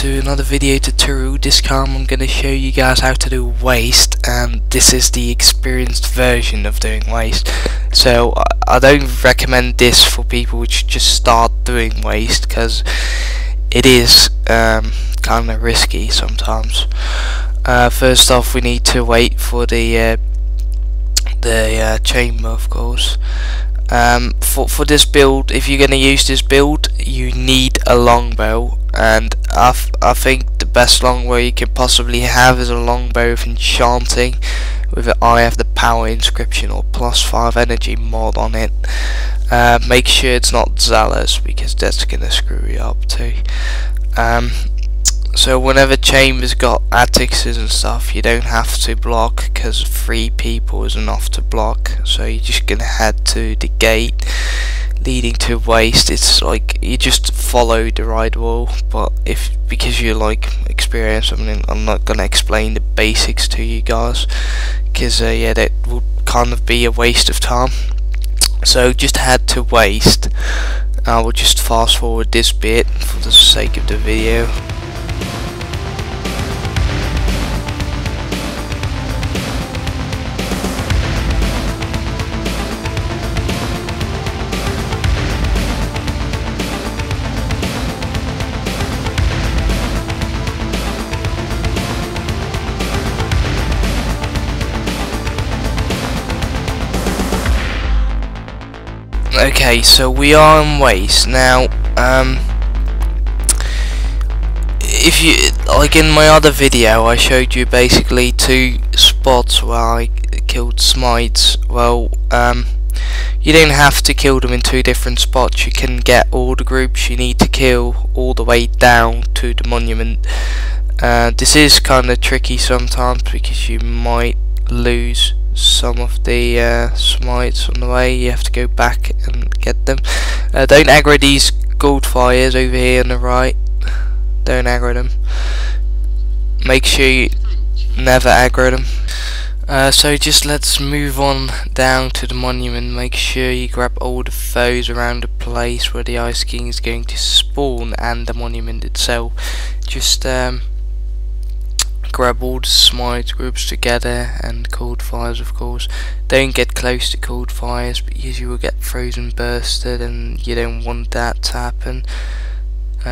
to another video tutorial. This time I'm going to show you guys how to do waste, and this is the experienced version of doing waste. So I don't recommend this for people which just start doing waste, because it is kind of risky sometimes. First off, we need to wait for the chamber, of course. For this build, if you're going to use this build, you need a longbow, and I think the best longbow you can possibly have is a longbow with enchanting, with an Eye of the Power inscription or +5 energy mod on it. Make sure it's not zealous, because that's going to screw you up too. So whenever chambers got attics and stuff, you don't have to block, because 3 people is enough to block. So you're just gonna head to the gate leading to waste. It's like you just follow the right wall, but because you're like experienced, I'm not gonna explain the basics to you guys, because yeah, that would kind of be a waste of time. So just head to waste. I will just fast forward this bit for the sake of the video. Okay, so we are in waste now. If you like, in my other video I showed you basically 2 spots where I killed smites. Well, you don't have to kill them in 2 different spots. You can get all the groups you need to kill all the way down to the monument. This is kind of tricky sometimes, because you might lose some of the smites on the way. You have to go back and get them. Don't aggro these gold fires over here on the right. Don't aggro them. Make sure you never aggro them. So just let's move on down to the monument. Make sure you grab all the foes around the place where the Ice King is going to spawn, and the monument itself. Just grab all the smite groups together, and cold fires, of course. Don't get close to cold fires, because you will get frozen bursted, and you don't want that to happen,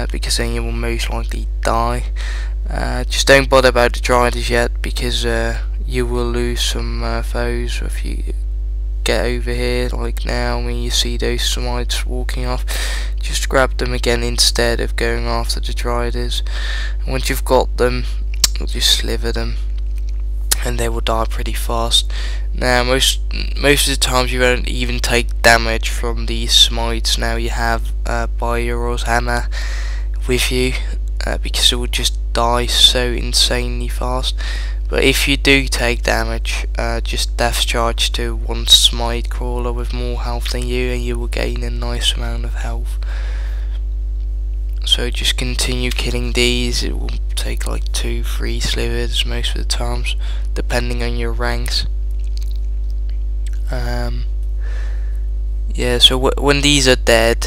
because then you will most likely die. Just don't bother about the dryers yet, because you will lose some foes if you get over here. Like now, when you see those smites walking off, just grab them again instead of going after the dryers. And once you've got them, you'll just sliver them, and they will die pretty fast. Now most of the times you won't even take damage from these smites. Now you have Byron's hammer with you, because it will just die so insanely fast. But if you do take damage, just death charge to 1 smite crawler with more health than you, and you will gain a nice amount of health. So just continue killing these. It will take like 2-3 slivers most of the times, depending on your ranks. Yeah, so when these are dead,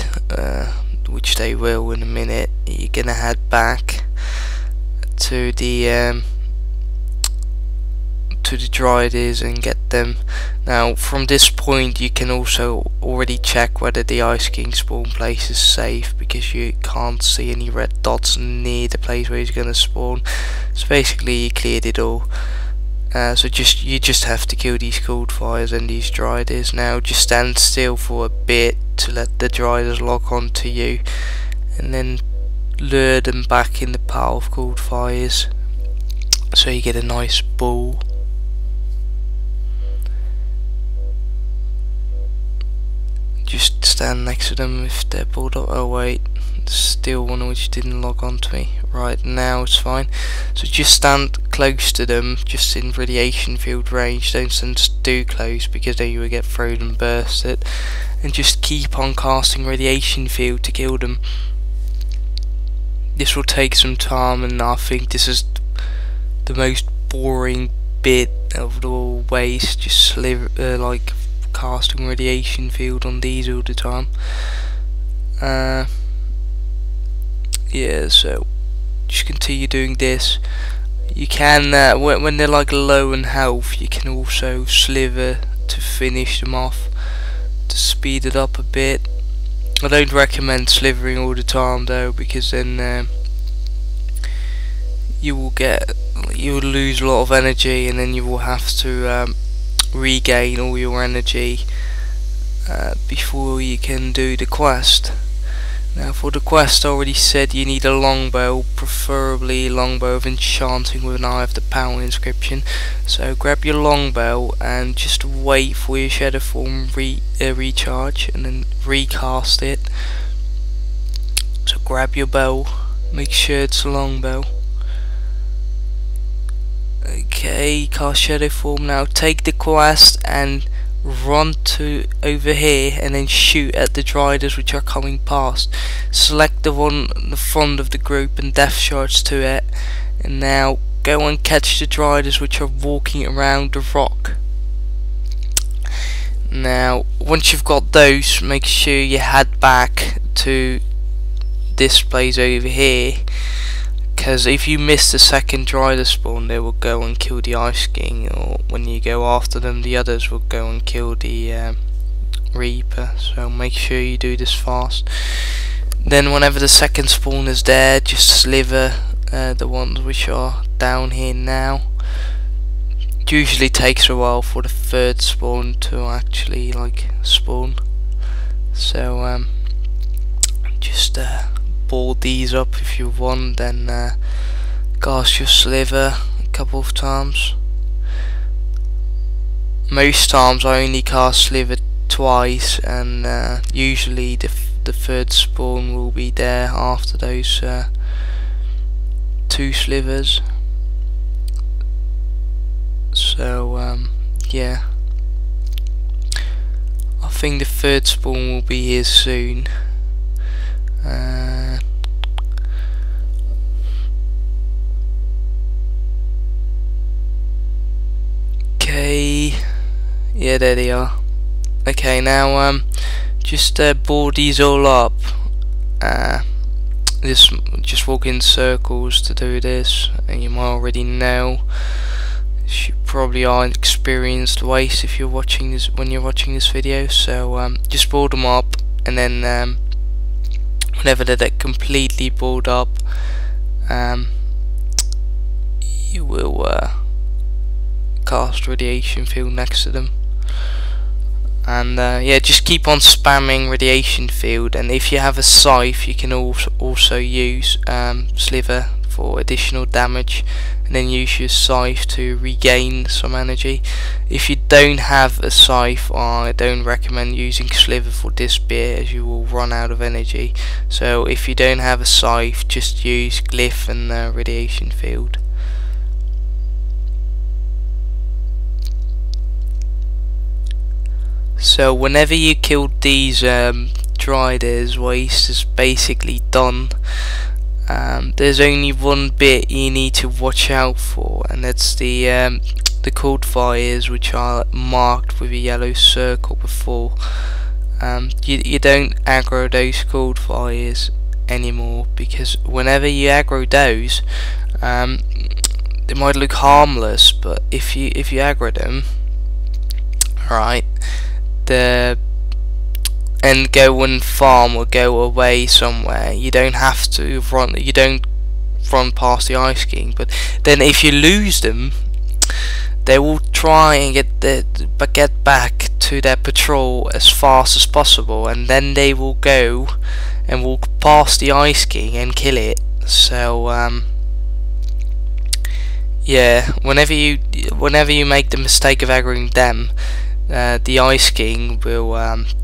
which they will in a minute, you're gonna head back to the dryers and get them. Now from this point you can also already check whether the Ice King spawn place is safe, because you can't see any red dots near the place where he's gonna spawn. So basically you cleared it all. So you just have to kill these cold fires and these dryers. Now just stand still for a bit to let the dryers lock onto you, and then lure them back in the pile of cold fires, so you get a nice ball. Just stand next to them if they're pulled up. Oh wait, still one which didn't log onto me. Right, now it's fine. So just stand close to them, just in radiation field range. Don't stand too close, because then you will get frozen bursted. And just keep on casting radiation field to kill them. This will take some time, and I think this is the most boring bit of the whole waste. Just like casting radiation field on these all the time. Yeah, so just continue doing this. You can, when they're like low in health, you can also sliver to finish them off, to speed it up a bit. I don't recommend slivering all the time though, because then you will lose a lot of energy, and then you will have to regain all your energy before you can do the quest. Now for the quest, I already said you need a longbow, preferably longbow of enchanting with an Eye of the Power inscription. So grab your longbow and just wait for your shadow form recharge, and then recast it. So grab your bow, make sure it's a longbow. Okay, cast shadow form. Now take the quest and run to over here and then shoot at the driders which are coming past. Select the one in the front of the group and death charge to it, and now go and catch the driders which are walking around the rock. Now once you've got those, make sure you head back to this place over here, because if you miss the second drider spawn, they will go and kill the Ice King, or when you go after them, the others will go and kill the Reaper. So make sure you do this fast. Then whenever the second spawn is there, just sliver the ones which are down here now. It usually takes a while for the third spawn to actually like spawn. So just ball these up if you want, then cast your sliver a couple of times. Most times I only cast sliver twice, and usually the third spawn will be there after those two slivers. So yeah, I think the third spawn will be here soon. Okay, yeah, there they are. Okay, now just board these all up. Just walk in circles to do this, and you might already know. You probably are an experienced waste if you're watching this, when you're watching this video. So just board them up, and then whenever they're completely bored up, you will cast radiation field next to them, and yeah, just keep on spamming radiation field. And if you have a scythe, you can also use sliver for additional damage, and then use your scythe to regain some energy. If you don't have a scythe, I don't recommend using sliver for this bit, as you will run out of energy. So if you don't have a scythe, just use glyph and radiation field. So whenever you kill these driders, waste is basically done. There's only one bit you need to watch out for, and that's the cought fires, which are marked with a yellow circle before. You don't aggro those cought fires anymore, because whenever you aggro those, they might look harmless, but if you aggro them, right, and go and farm or go away somewhere, you don't have to run. You don't run past the Ice King. But then if you lose them, they will try and get back to their patrol as fast as possible, and then they will go and walk past the Ice King and kill it. So yeah, whenever you make the mistake of aggroing them, the Ice King will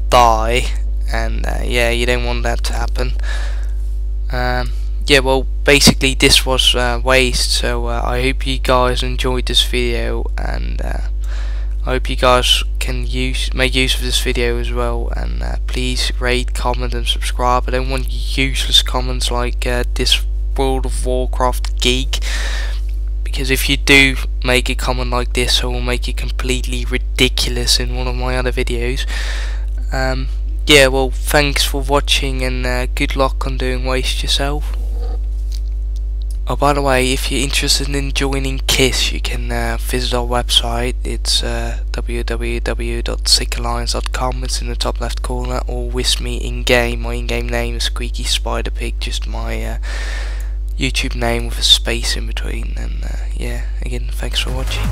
die, and yeah, you don't want that to happen. Yeah, well, basically this was waste. So I hope you guys enjoyed this video, and I hope you guys can make use of this video as well. And please rate, comment and subscribe. I don't want useless comments like this World of Warcraft geek, because if you do make a comment like this, I will make it completely ridiculous in one of my other videos. Yeah, well, thanks for watching, and good luck on doing waste yourself. Oh, by the way, if you're interested in joining KISS, you can visit our website. It's www.sickalliance.com. It's in the top left corner, or with me in game. My in-game name is SqueakySpiderpig, just my YouTube name with a space in between. And yeah, again, thanks for watching.